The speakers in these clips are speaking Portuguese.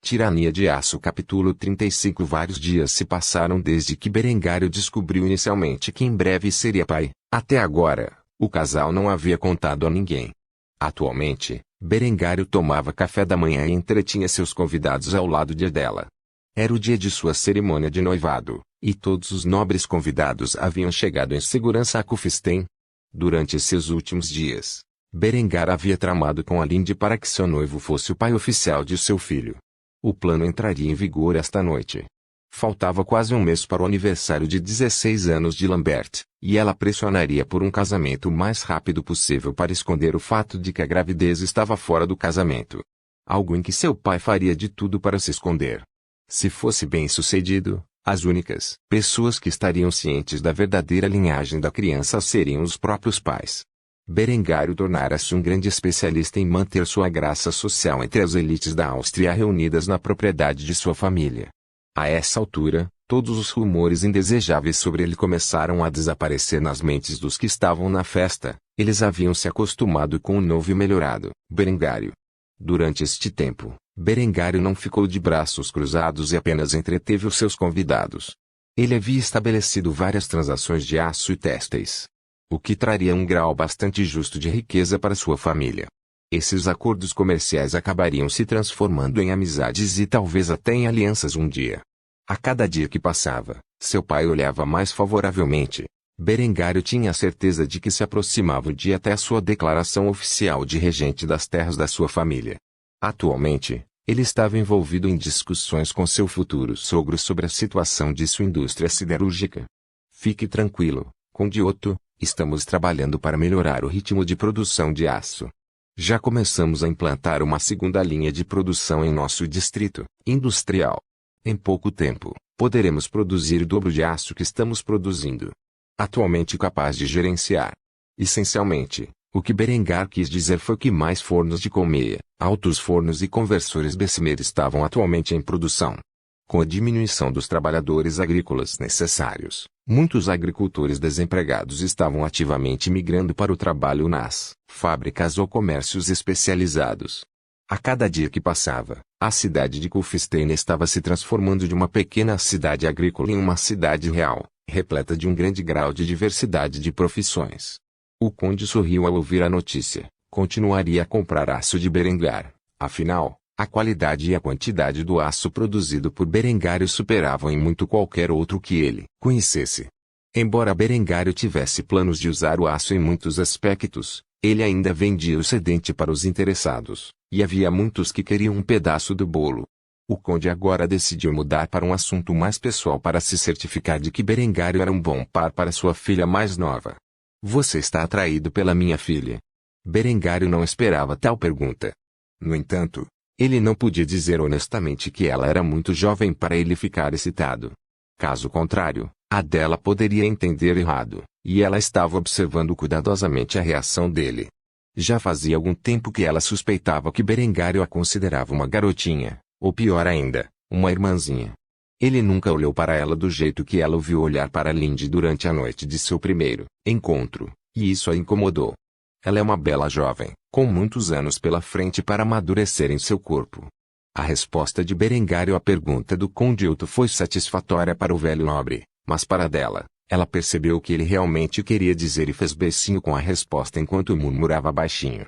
Tirania de Aço capítulo 35. Vários dias se passaram desde que Berengário descobriu inicialmente que em breve seria pai. Até agora, o casal não havia contado a ninguém. Atualmente, Berengário tomava café da manhã e entretinha seus convidados ao lado de Adela. Era o dia de sua cerimônia de noivado, e todos os nobres convidados haviam chegado em segurança a Kufstein. Durante seus últimos dias, Berengar havia tramado com Alinde para que seu noivo fosse o pai oficial de seu filho. O plano entraria em vigor esta noite. Faltava quase um mês para o aniversário de 16 anos de Lambert, e ela pressionaria por um casamento o mais rápido possível para esconder o fato de que a gravidez estava fora do casamento. Algo em que seu pai faria de tudo para se esconder. Se fosse bem-sucedido, as únicas pessoas que estariam cientes da verdadeira linhagem da criança seriam os próprios pais. Berengário tornara-se um grande especialista em manter sua graça social entre as elites da Áustria reunidas na propriedade de sua família. A essa altura, todos os rumores indesejáveis sobre ele começaram a desaparecer nas mentes dos que estavam na festa. Eles haviam se acostumado com o novo e melhorado Berengário. Durante este tempo, Berengário não ficou de braços cruzados e apenas entreteve os seus convidados. Ele havia estabelecido várias transações de aço e têxteis, o que traria um grau bastante justo de riqueza para sua família. Esses acordos comerciais acabariam se transformando em amizades e talvez até em alianças um dia. A cada dia que passava, seu pai olhava mais favoravelmente. Berengário tinha a certeza de que se aproximava o dia até a sua declaração oficial de regente das terras da sua família. Atualmente, ele estava envolvido em discussões com seu futuro sogro sobre a situação de sua indústria siderúrgica. Fique tranquilo, Conde Otto, estamos trabalhando para melhorar o ritmo de produção de aço. Já começamos a implantar uma segunda linha de produção em nosso distrito industrial. Em pouco tempo, poderemos produzir o dobro de aço que estamos produzindo. Atualmente capaz de gerenciar. Essencialmente, o que Berengar quis dizer foi que mais fornos de colmeia, altos fornos e conversores Bessemer estavam atualmente em produção. Com a diminuição dos trabalhadores agrícolas necessários, muitos agricultores desempregados estavam ativamente migrando para o trabalho nas fábricas ou comércios especializados. A cada dia que passava, a cidade de Kufstein estava se transformando de uma pequena cidade agrícola em uma cidade real, repleta de um grande grau de diversidade de profissões. O conde sorriu ao ouvir a notícia. Continuaria a comprar aço de Berengar, afinal, a qualidade e a quantidade do aço produzido por Berengário superavam em muito qualquer outro que ele conhecesse. Embora Berengário tivesse planos de usar o aço em muitos aspectos, ele ainda vendia o excedente para os interessados, e havia muitos que queriam um pedaço do bolo. O conde agora decidiu mudar para um assunto mais pessoal para se certificar de que Berengário era um bom par para sua filha mais nova. Você está atraído pela minha filha? Berengário não esperava tal pergunta. No entanto, ele não podia dizer honestamente que ela era muito jovem para ele ficar excitado. Caso contrário, Adela poderia entender errado, e ela estava observando cuidadosamente a reação dele. Já fazia algum tempo que ela suspeitava que Berengário a considerava uma garotinha, ou pior ainda, uma irmãzinha. Ele nunca olhou para ela do jeito que ela o viu olhar para Linde durante a noite de seu primeiro encontro, e isso a incomodou. Ela é uma bela jovem, com muitos anos pela frente para amadurecer em seu corpo. A resposta de Berengário à pergunta do Conde Otto foi satisfatória para o velho nobre, mas para Adela, ela percebeu o que ele realmente queria dizer e fez beicinho com a resposta enquanto murmurava baixinho.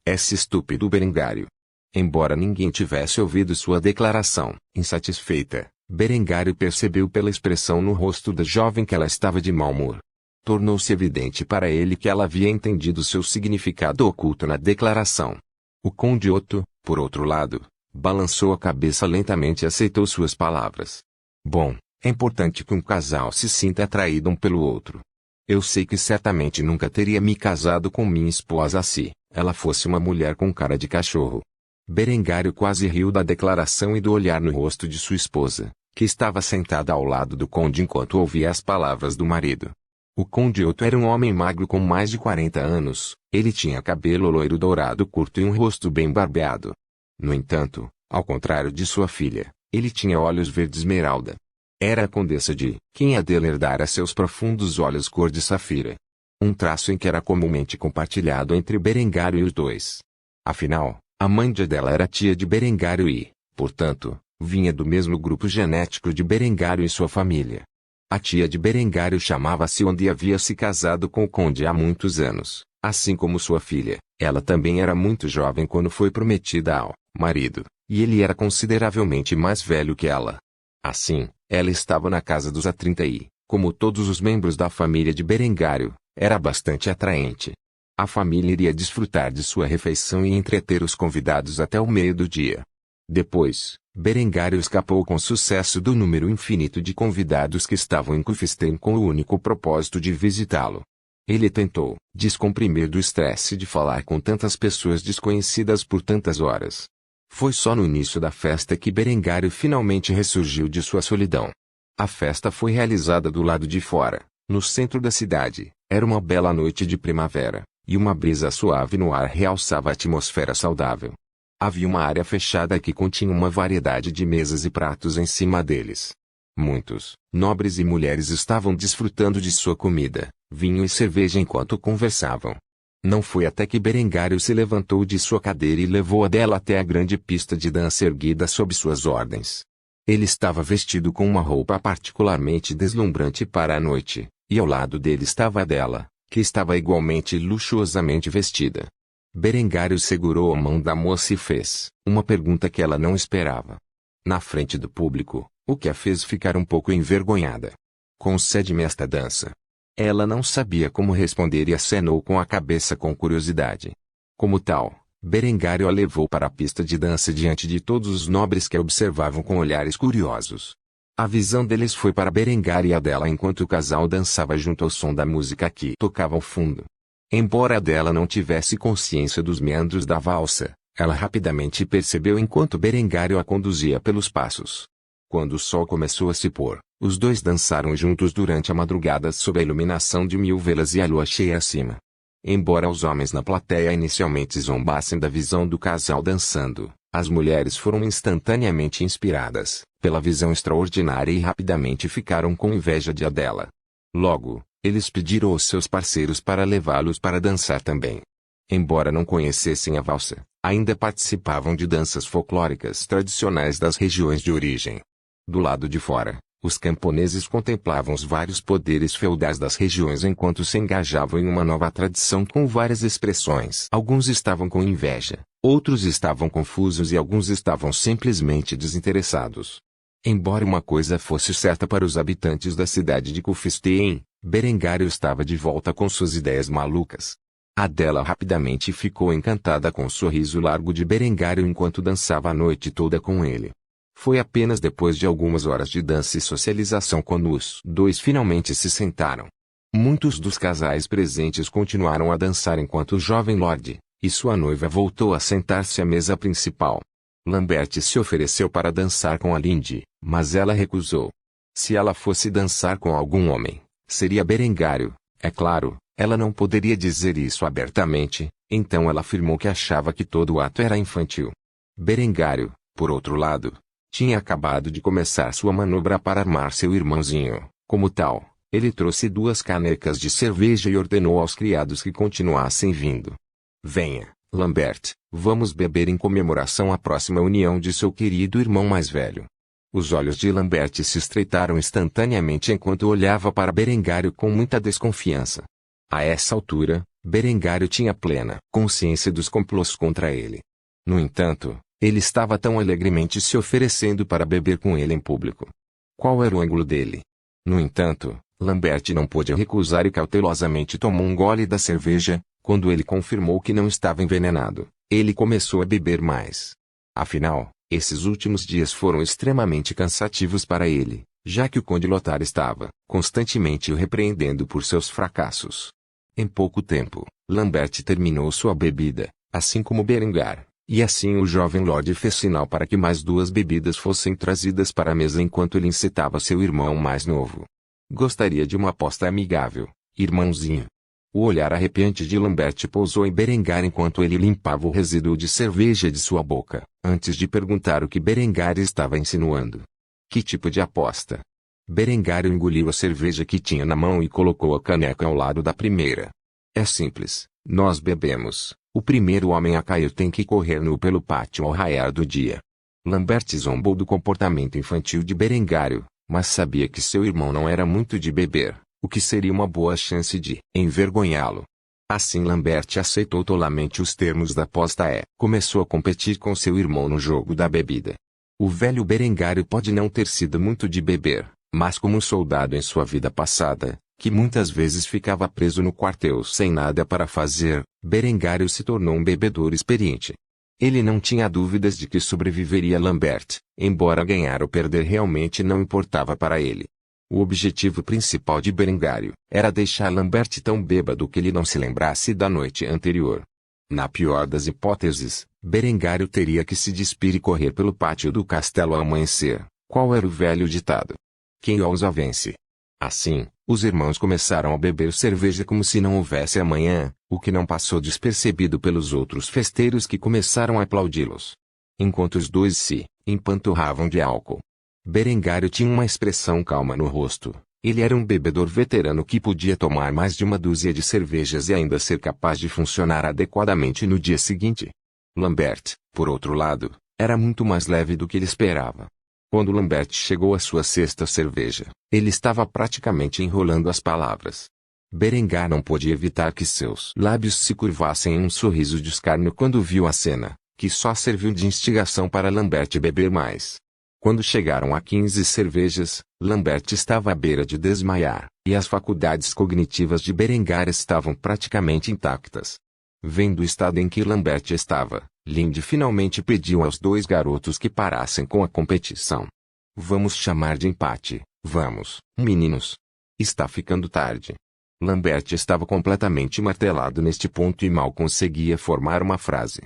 Esse estúpido Berengário. Embora ninguém tivesse ouvido sua declaração, insatisfeita, Berengário percebeu pela expressão no rosto da jovem que ela estava de mau humor. Tornou-se evidente para ele que ela havia entendido seu significado oculto na declaração. O Conde Otto, por outro lado, balançou a cabeça lentamente e aceitou suas palavras. Bom, é importante que um casal se sinta atraído um pelo outro. Eu sei que certamente nunca teria me casado com minha esposa se ela fosse uma mulher com cara de cachorro. Berengário quase riu da declaração e do olhar no rosto de sua esposa, que estava sentada ao lado do conde enquanto ouvia as palavras do marido. O Conde Otto era um homem magro com mais de 40 anos, ele tinha cabelo loiro dourado curto e um rosto bem barbeado. No entanto, ao contrário de sua filha, ele tinha olhos verde esmeralda. Era a condessa de quem Adela herdara seus profundos olhos cor de safira. Um traço em que era comumente compartilhado entre Berengário e os dois. Afinal, a mãe de Adela era tia de Berengário e, portanto, vinha do mesmo grupo genético de Berengário e sua família. A tia de Berengário chamava-se Onda e havia se casado com o conde há muitos anos, assim como sua filha. Ela também era muito jovem quando foi prometida ao marido, e ele era consideravelmente mais velho que ela. Assim, ela estava na casa dos há 30 e, como todos os membros da família de Berengário, era bastante atraente. A família iria desfrutar de sua refeição e entreter os convidados até o meio do dia. Depois, Berengário escapou com sucesso do número infinito de convidados que estavam em Kufstein com o único propósito de visitá-lo. Ele tentou descomprimir do estresse de falar com tantas pessoas desconhecidas por tantas horas. Foi só no início da festa que Berengário finalmente ressurgiu de sua solidão. A festa foi realizada do lado de fora, no centro da cidade. Era uma bela noite de primavera, e uma brisa suave no ar realçava a atmosfera saudável. Havia uma área fechada que continha uma variedade de mesas e pratos em cima deles. Muitos nobres e mulheres estavam desfrutando de sua comida, vinho e cerveja enquanto conversavam. Não foi até que Berengário se levantou de sua cadeira e levou Adela até a grande pista de dança erguida sob suas ordens. Ele estava vestido com uma roupa particularmente deslumbrante para a noite, e ao lado dele estava Adela, que estava igualmente luxuosamente vestida. Berengário segurou a mão da moça e fez uma pergunta que ela não esperava. Na frente do público, o que a fez ficar um pouco envergonhada. Concede-me esta dança. Ela não sabia como responder e acenou com a cabeça com curiosidade. Como tal, Berengário a levou para a pista de dança diante de todos os nobres que a observavam com olhares curiosos. A visão deles foi para Berengário e Adela enquanto o casal dançava junto ao som da música que tocava ao fundo. Embora Adela não tivesse consciência dos meandros da valsa, ela rapidamente percebeu enquanto Berengário a conduzia pelos passos. Quando o sol começou a se pôr, os dois dançaram juntos durante a madrugada sob a iluminação de 1000 velas e a lua cheia acima. Embora os homens na plateia inicialmente zombassem da visão do casal dançando, as mulheres foram instantaneamente inspiradas pela visão extraordinária e rapidamente ficaram com inveja de Adela. Logo, eles pediram aos seus parceiros para levá-los para dançar também. Embora não conhecessem a valsa, ainda participavam de danças folclóricas tradicionais das regiões de origem. Do lado de fora, os camponeses contemplavam os vários poderes feudais das regiões enquanto se engajavam em uma nova tradição com várias expressões. Alguns estavam com inveja, outros estavam confusos e alguns estavam simplesmente desinteressados. Embora uma coisa fosse certa para os habitantes da cidade de Kufstein, Berengário estava de volta com suas ideias malucas. Adela rapidamente ficou encantada com o sorriso largo de Berengário enquanto dançava a noite toda com ele. Foi apenas depois de algumas horas de dança e socialização quando os dois finalmente se sentaram. Muitos dos casais presentes continuaram a dançar enquanto o jovem lord e sua noiva voltou a sentar-se à mesa principal. Lambert se ofereceu para dançar com a Lindy, mas ela recusou. Se ela fosse dançar com algum homem, seria Berengário, é claro. Ela não poderia dizer isso abertamente, então ela afirmou que achava que todo o ato era infantil. Berengário, por outro lado, tinha acabado de começar sua manobra para armar seu irmãozinho. Como tal, ele trouxe 2 canecas de cerveja e ordenou aos criados que continuassem vindo. Venha, Lambert, vamos beber em comemoração à próxima união de seu querido irmão mais velho. Os olhos de Lambert se estreitaram instantaneamente enquanto olhava para Berengário com muita desconfiança. A essa altura, Berengário tinha plena consciência dos complôs contra ele. No entanto, ele estava tão alegremente se oferecendo para beber com ele em público. Qual era o ângulo dele? No entanto, Lambert não pôde recusar e cautelosamente tomou um gole da cerveja. Quando ele confirmou que não estava envenenado, ele começou a beber mais. Afinal, esses últimos dias foram extremamente cansativos para ele, já que o Conde Lothar estava constantemente o repreendendo por seus fracassos. Em pouco tempo, Lambert terminou sua bebida, assim como Berengar, e assim o jovem lord fez sinal para que mais 2 bebidas fossem trazidas para a mesa enquanto ele incitava seu irmão mais novo. Gostaria de uma aposta amigável, irmãozinho. O olhar arrepiante de Lambert pousou em Berengar enquanto ele limpava o resíduo de cerveja de sua boca, antes de perguntar o que Berengar estava insinuando. Que tipo de aposta? Berengário engoliu a cerveja que tinha na mão e colocou a caneca ao lado da primeira. É simples, nós bebemos. O primeiro homem a cair tem que correr nu pelo pátio ao raiar do dia. Lambert zombou do comportamento infantil de Berengário, mas sabia que seu irmão não era muito de beber, o que seria uma boa chance de envergonhá-lo. Assim Lambert aceitou tolamente os termos da aposta e começou a competir com seu irmão no jogo da bebida. O velho Berengário pode não ter sido muito de beber, mas como soldado em sua vida passada, que muitas vezes ficava preso no quartel sem nada para fazer, Berengário se tornou um bebedor experiente. Ele não tinha dúvidas de que sobreviveria a Lambert, embora ganhar ou perder realmente não importava para ele. O objetivo principal de Berengário era deixar Lambert tão bêbado que ele não se lembrasse da noite anterior. Na pior das hipóteses, Berengário teria que se despir e correr pelo pátio do castelo ao amanhecer. Qual era o velho ditado? Quem ousa vence. Assim, os irmãos começaram a beber cerveja como se não houvesse amanhã, o que não passou despercebido pelos outros festeiros que começaram a aplaudi-los. Enquanto os dois se empanturravam de álcool, Berengário tinha uma expressão calma no rosto. Ele era um bebedor veterano que podia tomar mais de uma dúzia de cervejas e ainda ser capaz de funcionar adequadamente no dia seguinte. Lambert, por outro lado, era muito mais leve do que ele esperava. Quando Lambert chegou à sua sexta cerveja, ele estava praticamente enrolando as palavras. Berengar não pôde evitar que seus lábios se curvassem em um sorriso de escárnio quando viu a cena, que só serviu de instigação para Lambert beber mais. Quando chegaram a 15 cervejas, Lambert estava à beira de desmaiar, e as faculdades cognitivas de Berengar estavam praticamente intactas. Vendo o estado em que Lambert estava, Lindy finalmente pediu aos dois garotos que parassem com a competição. Vamos chamar de empate, vamos, meninos. Está ficando tarde. Lambert estava completamente martelado neste ponto e mal conseguia formar uma frase.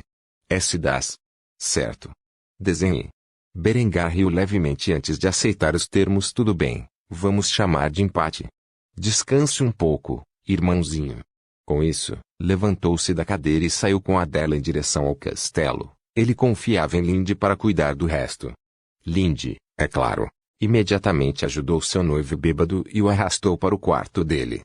Se das. Certo. Desenhe. Berengar riu levemente antes de aceitar os termos. Tudo bem, vamos chamar de empate. Descanse um pouco, irmãozinho. Com isso, levantou-se da cadeira e saiu com Adela em direção ao castelo. Ele confiava em Lindy para cuidar do resto. Lindy, é claro, imediatamente ajudou seu noivo bêbado e o arrastou para o quarto dele,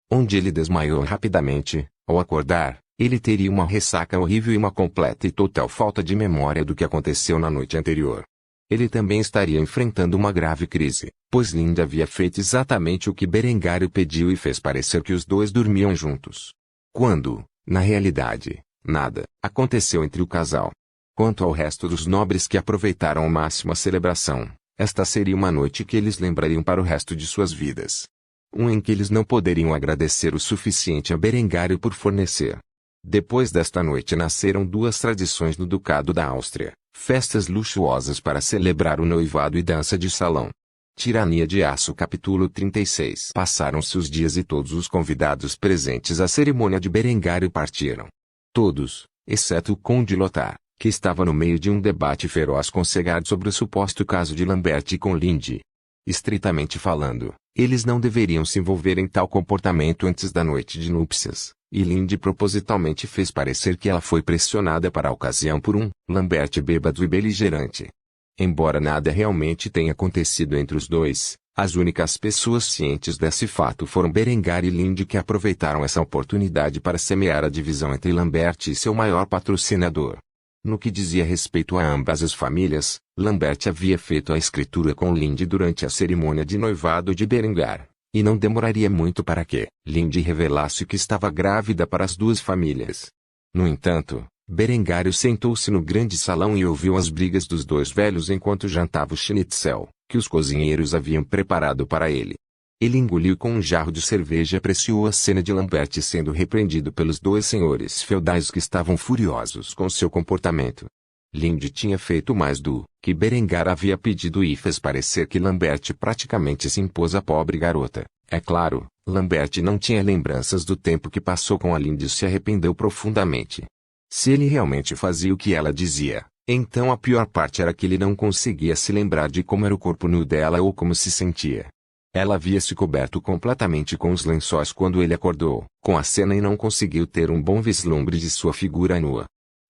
onde ele desmaiou rapidamente. Ao acordar, ele teria uma ressaca horrível e uma completa e total falta de memória do que aconteceu na noite anterior. Ele também estaria enfrentando uma grave crise, pois Lindy havia feito exatamente o que Berengário pediu e fez parecer que os dois dormiam juntos. Quando, na realidade, nada aconteceu entre o casal. Quanto ao resto dos nobres que aproveitaram ao máximo a celebração, esta seria uma noite que eles lembrariam para o resto de suas vidas. Em que eles não poderiam agradecer o suficiente a Berengário por fornecer. Depois desta noite nasceram duas tradições no Ducado da Áustria. Festas luxuosas para celebrar o noivado e dança de salão. Tirania de Aço capítulo 36. Passaram-se os dias e todos os convidados presentes à cerimônia de Berengário partiram. Todos, exceto o conde Lothar, que estava no meio de um debate feroz com Segard sobre o suposto caso de Lambert com Lindy. Estritamente falando, eles não deveriam se envolver em tal comportamento antes da noite de núpcias. E Lindy propositalmente fez parecer que ela foi pressionada para a ocasião por Lambert bêbado e beligerante. Embora nada realmente tenha acontecido entre os dois, as únicas pessoas cientes desse fato foram Berengar e Lindy, que aproveitaram essa oportunidade para semear a divisão entre Lambert e seu maior patrocinador. No que dizia respeito a ambas as famílias, Lambert havia feito a escritura com Lindy durante a cerimônia de noivado de Berengar. E não demoraria muito para que Lindy revelasse que estava grávida para as duas famílias. No entanto, Berengário sentou-se no grande salão e ouviu as brigas dos dois velhos enquanto jantava o schnitzel, que os cozinheiros haviam preparado para ele. Ele engoliu com um jarro de cerveja e apreciou a cena de Lambert sendo repreendido pelos dois senhores feudais que estavam furiosos com seu comportamento. Lindy tinha feito mais do que Berengar havia pedido e fez parecer que Lambert praticamente se impôs à pobre garota. É claro, Lambert não tinha lembranças do tempo que passou com a Lindy e se arrependeu profundamente. Se ele realmente fazia o que ela dizia, então a pior parte era que ele não conseguia se lembrar de como era o corpo nu dela ou como se sentia. Ela havia se coberto completamente com os lençóis quando ele acordou com a cena e não conseguiu ter um bom vislumbre de sua figura nua.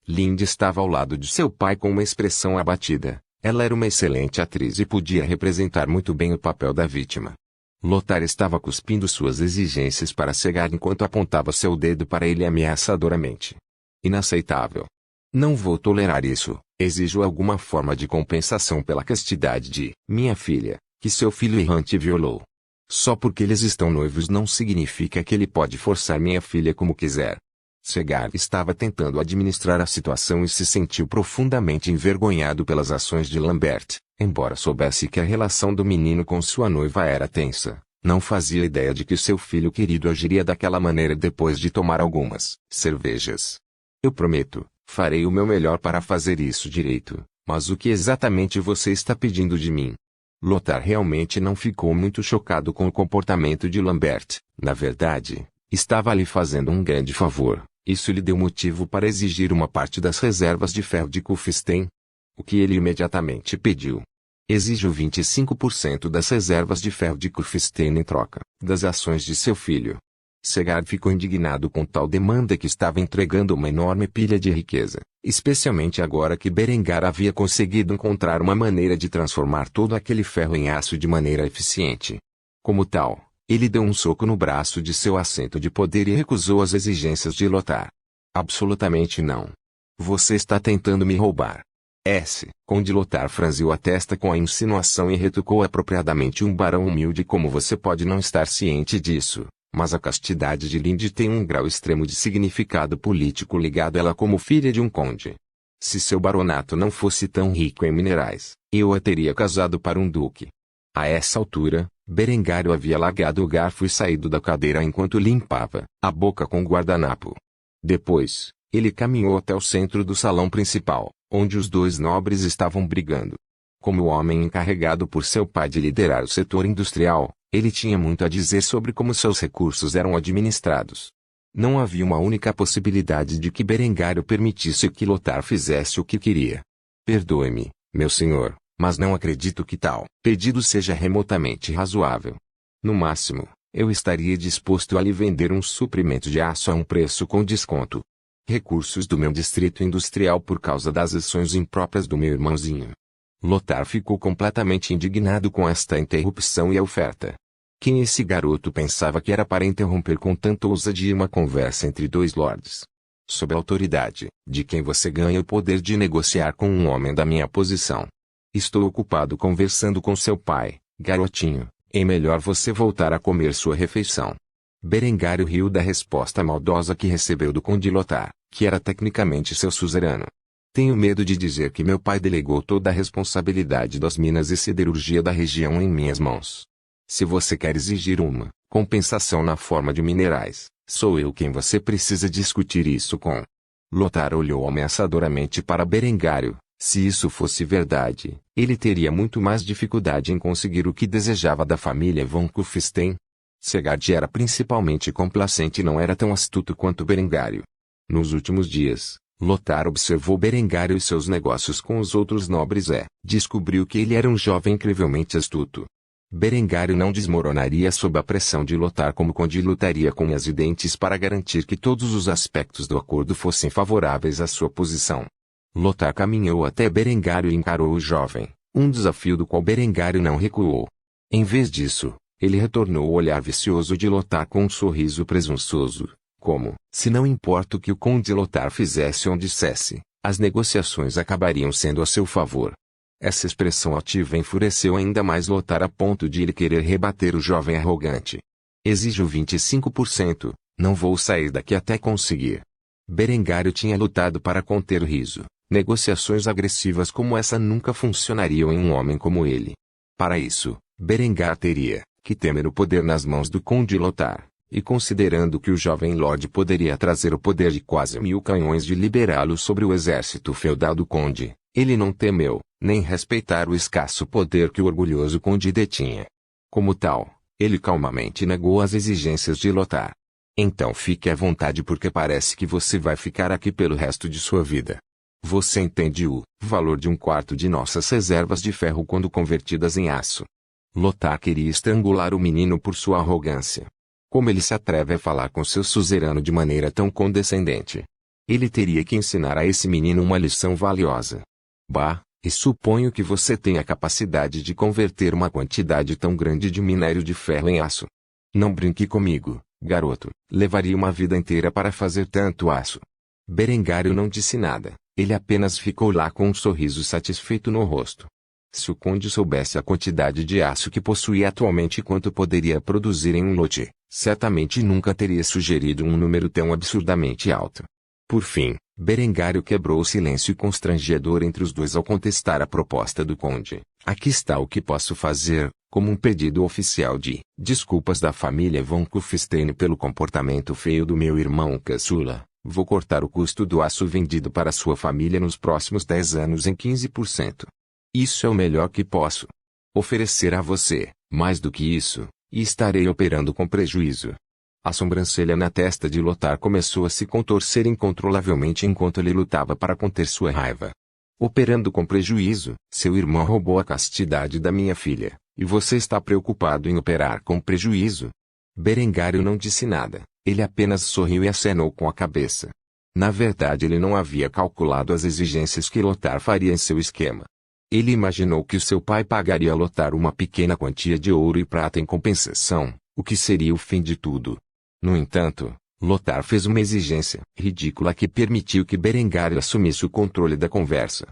Lindy estava ao lado de seu pai com uma expressão abatida. Ela era uma excelente atriz e podia representar muito bem o papel da vítima. Lothar estava cuspindo suas exigências para Segard enquanto apontava seu dedo para ele ameaçadoramente. Inaceitável. Não vou tolerar isso, Exijo alguma forma de compensação pela castidade de minha filha, que seu filho errante violou. Só porque eles estão noivos não significa que ele pode forçar minha filha como quiser. Segar estava tentando administrar a situação e se sentiu profundamente envergonhado pelas ações de Lambert, embora soubesse que a relação do menino com sua noiva era tensa. Não fazia ideia de que seu filho querido agiria daquela maneira depois de tomar algumas cervejas. Eu prometo, farei o meu melhor para fazer isso direito, mas o que exatamente você está pedindo de mim? Lothar realmente não ficou muito chocado com o comportamento de Lambert. Na verdade, estava lhe fazendo um grande favor. Isso lhe deu motivo para exigir uma parte das reservas de ferro de Kufstein. O que ele imediatamente pediu. Exijo 25% das reservas de ferro de Kufstein em troca das ações de seu filho. Segar ficou indignado com tal demanda que estava entregando uma enorme pilha de riqueza, especialmente agora que Berengar havia conseguido encontrar uma maneira de transformar todo aquele ferro em aço de maneira eficiente. Como tal, ele deu um soco no braço de seu assento de poder e recusou as exigências de Lothar. Absolutamente não. Você está tentando me roubar. Conde Lothar franziu a testa com a insinuação e retrucou apropriadamente um barão humilde. Como você pode não estar ciente disso, mas a castidade de Linde tem um grau extremo de significado político ligado a ela como filha de um conde. Se seu baronato não fosse tão rico em minerais, eu a teria casado para um duque. A essa altura, Berengário havia largado o garfo e saído da cadeira enquanto limpava a boca com o guardanapo. Depois, ele caminhou até o centro do salão principal, onde os dois nobres estavam brigando. Como o homem encarregado por seu pai de liderar o setor industrial, ele tinha muito a dizer sobre como seus recursos eram administrados. Não havia uma única possibilidade de que Berengário permitisse que Lothar fizesse o que queria. Perdoe-me, meu senhor, mas não acredito que tal pedido seja remotamente razoável. No máximo, eu estaria disposto a lhe vender um suprimento de aço a um preço com desconto. Recursos do meu distrito industrial por causa das ações impróprias do meu irmãozinho. Lothar ficou completamente indignado com esta interrupção e a oferta. Quem esse garoto pensava que era para interromper com tanta ousadia uma conversa entre dois lords? Sob a autoridade de quem você ganha o poder de negociar com um homem da minha posição? Estou ocupado conversando com seu pai, garotinho. É melhor você voltar a comer sua refeição. Berengário riu da resposta maldosa que recebeu do conde Lothar, que era tecnicamente seu suzerano. Tenho medo de dizer que meu pai delegou toda a responsabilidade das minas e siderurgia da região em minhas mãos. Se você quer exigir uma compensação na forma de minerais, sou eu quem você precisa discutir isso com. Lothar olhou ameaçadoramente para Berengário. Se isso fosse verdade, ele teria muito mais dificuldade em conseguir o que desejava da família von Kufstein. Segard era principalmente complacente e não era tão astuto quanto Berengário. Nos últimos dias, Lothar observou Berengário e seus negócios com os outros nobres e descobriu que ele era um jovem incrivelmente astuto. Berengário não desmoronaria sob a pressão de Lothar como conde lutaria com unhas e dentes para garantir que todos os aspectos do acordo fossem favoráveis à sua posição. Lothar caminhou até Berengário e encarou o jovem, um desafio do qual Berengário não recuou. Em vez disso, ele retornou o olhar vicioso de Lothar com um sorriso presunçoso, como, se não importa o que o conde Lothar fizesse ou dissesse, as negociações acabariam sendo a seu favor. Essa expressão ativa enfureceu ainda mais Lothar a ponto de ele querer rebater o jovem arrogante. Exijo 25%, não vou sair daqui até conseguir. Berengário tinha lutado para conter o riso. Negociações agressivas como essa nunca funcionariam em um homem como ele. Para isso, Berengar teria que temer o poder nas mãos do conde Lothar, e considerando que o jovem lord poderia trazer o poder de quase 1000 canhões de liberá-lo sobre o exército feudal do conde, ele não temeu, nem respeitar o escasso poder que o orgulhoso conde detinha. Como tal, ele calmamente negou as exigências de Lothar. Então fique à vontade porque parece que você vai ficar aqui pelo resto de sua vida. Você entende o valor de um quarto de nossas reservas de ferro quando convertidas em aço. Lothar queria estrangular o menino por sua arrogância. Como ele se atreve a falar com seu suzerano de maneira tão condescendente? Ele teria que ensinar a esse menino uma lição valiosa. Bah, e suponho que você tenha a capacidade de converter uma quantidade tão grande de minério de ferro em aço. Não brinque comigo, garoto. Levaria uma vida inteira para fazer tanto aço. Berengário não disse nada. Ele apenas ficou lá com um sorriso satisfeito no rosto. Se o conde soubesse a quantidade de aço que possuía atualmente e quanto poderia produzir em um lote, certamente nunca teria sugerido um número tão absurdamente alto. Por fim, Berengário quebrou o silêncio constrangedor entre os dois ao contestar a proposta do conde. Aqui está o que posso fazer, como um pedido oficial de desculpas da família von Kufstein pelo comportamento feio do meu irmão caçula. Vou cortar o custo do aço vendido para sua família nos próximos 10 anos em 15%. Isso é o melhor que posso oferecer a você, mais do que isso, e estarei operando com prejuízo. A sobrancelha na testa de Lothar começou a se contorcer incontrolavelmente enquanto ele lutava para conter sua raiva. Operando com prejuízo, seu irmão roubou a castidade da minha filha, e você está preocupado em operar com prejuízo? Berengário não disse nada, ele apenas sorriu e acenou com a cabeça. Na verdade ele não havia calculado as exigências que Lothar faria em seu esquema. Ele imaginou que o seu pai pagaria a Lothar uma pequena quantia de ouro e prata em compensação, o que seria o fim de tudo. No entanto, Lothar fez uma exigência ridícula que permitiu que Berengário assumisse o controle da conversa.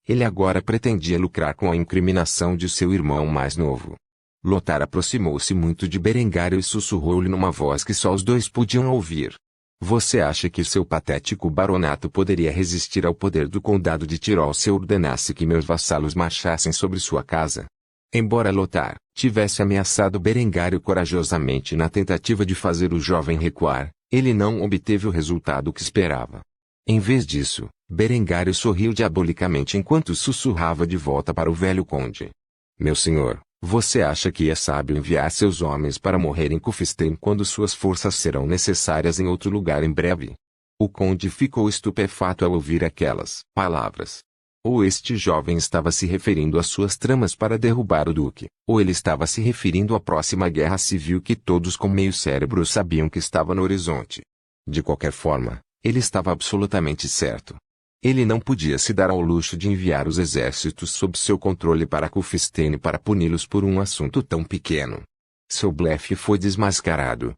Ele agora pretendia lucrar com a incriminação de seu irmão mais novo. Lothar aproximou-se muito de Berengário e sussurrou-lhe numa voz que só os dois podiam ouvir. Você acha que seu patético baronato poderia resistir ao poder do condado de Tirol se eu ordenasse que meus vassalos marchassem sobre sua casa? Embora Lothar tivesse ameaçado Berengário corajosamente na tentativa de fazer o jovem recuar, ele não obteve o resultado que esperava. Em vez disso, Berengário sorriu diabolicamente enquanto sussurrava de volta para o velho conde. Meu senhor, você acha que é sábio enviar seus homens para morrer em Kufstein quando suas forças serão necessárias em outro lugar em breve? O conde ficou estupefato ao ouvir aquelas palavras. Ou este jovem estava se referindo às suas tramas para derrubar o duque, ou ele estava se referindo à próxima guerra civil que todos com meio cérebro sabiam que estava no horizonte. De qualquer forma, ele estava absolutamente certo. Ele não podia se dar ao luxo de enviar os exércitos sob seu controle para Kufstein para puni-los por um assunto tão pequeno. Seu blefe foi desmascarado.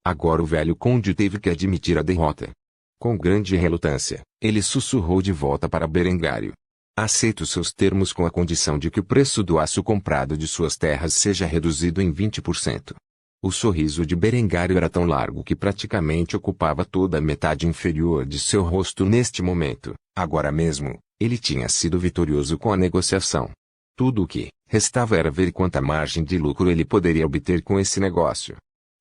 Agora o velho conde teve que admitir a derrota. Com grande relutância, ele sussurrou de volta para Berengário. Aceito seus termos com a condição de que o preço do aço comprado de suas terras seja reduzido em 20%. O sorriso de Berengário era tão largo que praticamente ocupava toda a metade inferior de seu rosto neste momento. Agora mesmo, ele tinha sido vitorioso com a negociação. Tudo o que restava era ver quanta margem de lucro ele poderia obter com esse negócio.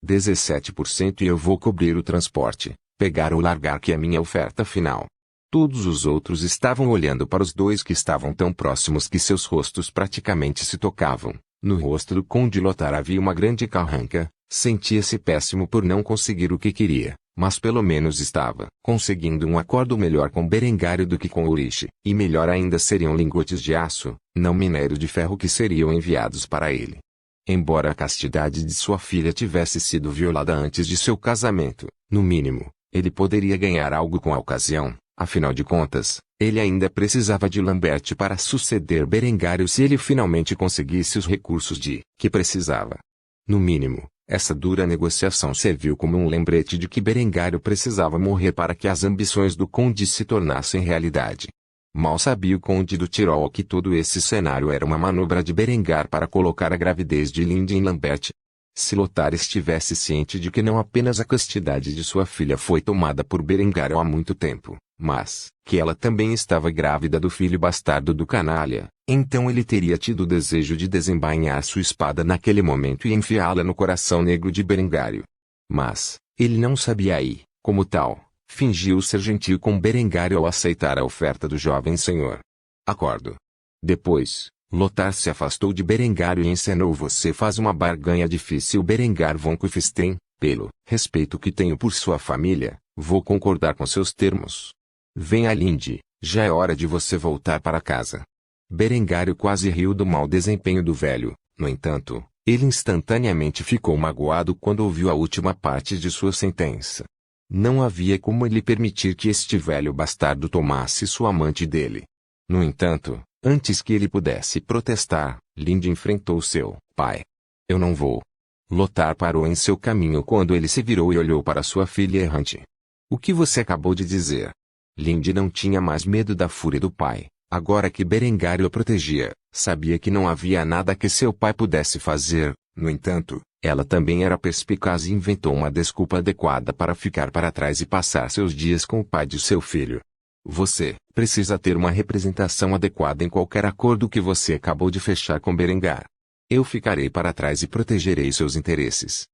17% e eu vou cobrir o transporte, pegar ou largar que é minha oferta final. Todos os outros estavam olhando para os dois que estavam tão próximos que seus rostos praticamente se tocavam. No rosto do conde Lothar havia uma grande carranca, sentia-se péssimo por não conseguir o que queria, mas pelo menos estava conseguindo um acordo melhor com Berengário do que com Ulrich, e melhor ainda seriam lingotes de aço, não minério de ferro que seriam enviados para ele. Embora a castidade de sua filha tivesse sido violada antes de seu casamento, no mínimo, ele poderia ganhar algo com a ocasião. Afinal de contas, ele ainda precisava de Lambert para suceder Berengário se ele finalmente conseguisse os recursos de que precisava. No mínimo, essa dura negociação serviu como um lembrete de que Berengário precisava morrer para que as ambições do conde se tornassem realidade. Mal sabia o conde do Tirol que todo esse cenário era uma manobra de Berengar para colocar a gravidez de Linde em Lambert. Se Lothar estivesse ciente de que não apenas a castidade de sua filha foi tomada por Berengário há muito tempo, mas que ela também estava grávida do filho bastardo do canalha, então ele teria tido o desejo de desembainhar sua espada naquele momento e enfiá-la no coração negro de Berengário. Mas ele não sabia e, como tal, fingiu ser gentil com Berengário ao aceitar a oferta do jovem senhor. Acordo. Depois, Lothar se afastou de Berengário e encenou: você faz uma barganha difícil, Berengar von Kufstein, pelo respeito que tenho por sua família, vou concordar com seus termos. Venha, Linde, já é hora de você voltar para casa. Berengário quase riu do mau desempenho do velho, no entanto, ele instantaneamente ficou magoado quando ouviu a última parte de sua sentença. Não havia como ele permitir que este velho bastardo tomasse sua amante dele. No entanto, antes que ele pudesse protestar, Linde enfrentou seu pai. Eu não vou. Lothar parou em seu caminho quando ele se virou e olhou para sua filha errante. O que você acabou de dizer? Lindy não tinha mais medo da fúria do pai, agora que Berengário a protegia, sabia que não havia nada que seu pai pudesse fazer. No entanto, ela também era perspicaz e inventou uma desculpa adequada para ficar para trás e passar seus dias com o pai de seu filho. Você precisa ter uma representação adequada em qualquer acordo que você acabou de fechar com Berengar. Eu ficarei para trás e protegerei seus interesses.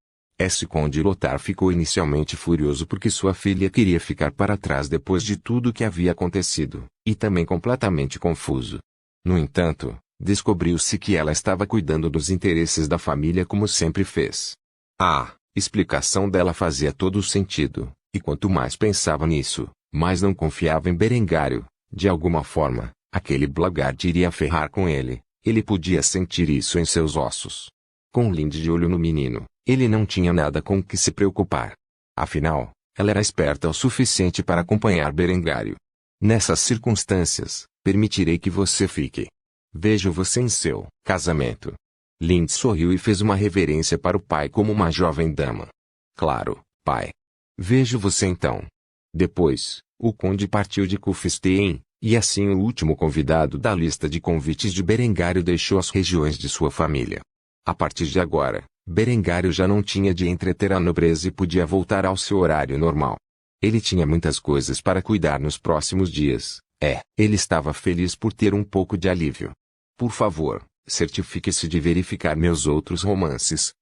Conde Lothar ficou inicialmente furioso porque sua filha queria ficar para trás depois de tudo o que havia acontecido, e também completamente confuso. No entanto, descobriu-se que ela estava cuidando dos interesses da família como sempre fez. A explicação dela fazia todo o sentido, e quanto mais pensava nisso, mais não confiava em Berengário. De alguma forma, aquele blaguard iria ferrar com ele. Ele podia sentir isso em seus ossos. Com Lindy de olho no menino, ele não tinha nada com o que se preocupar. Afinal, ela era esperta o suficiente para acompanhar Berengário. Nessas circunstâncias, permitirei que você fique. Vejo você em seu casamento. Lindy sorriu e fez uma reverência para o pai como uma jovem dama. Claro, pai. Vejo você então. Depois, o conde partiu de Kufstein, e assim o último convidado da lista de convites de Berengário deixou as regiões de sua família. A partir de agora, Berengário já não tinha de entreter a nobreza e podia voltar ao seu horário normal. Ele tinha muitas coisas para cuidar nos próximos dias. Ele estava feliz por ter um pouco de alívio. Por favor, certifique-se de verificar meus outros romances,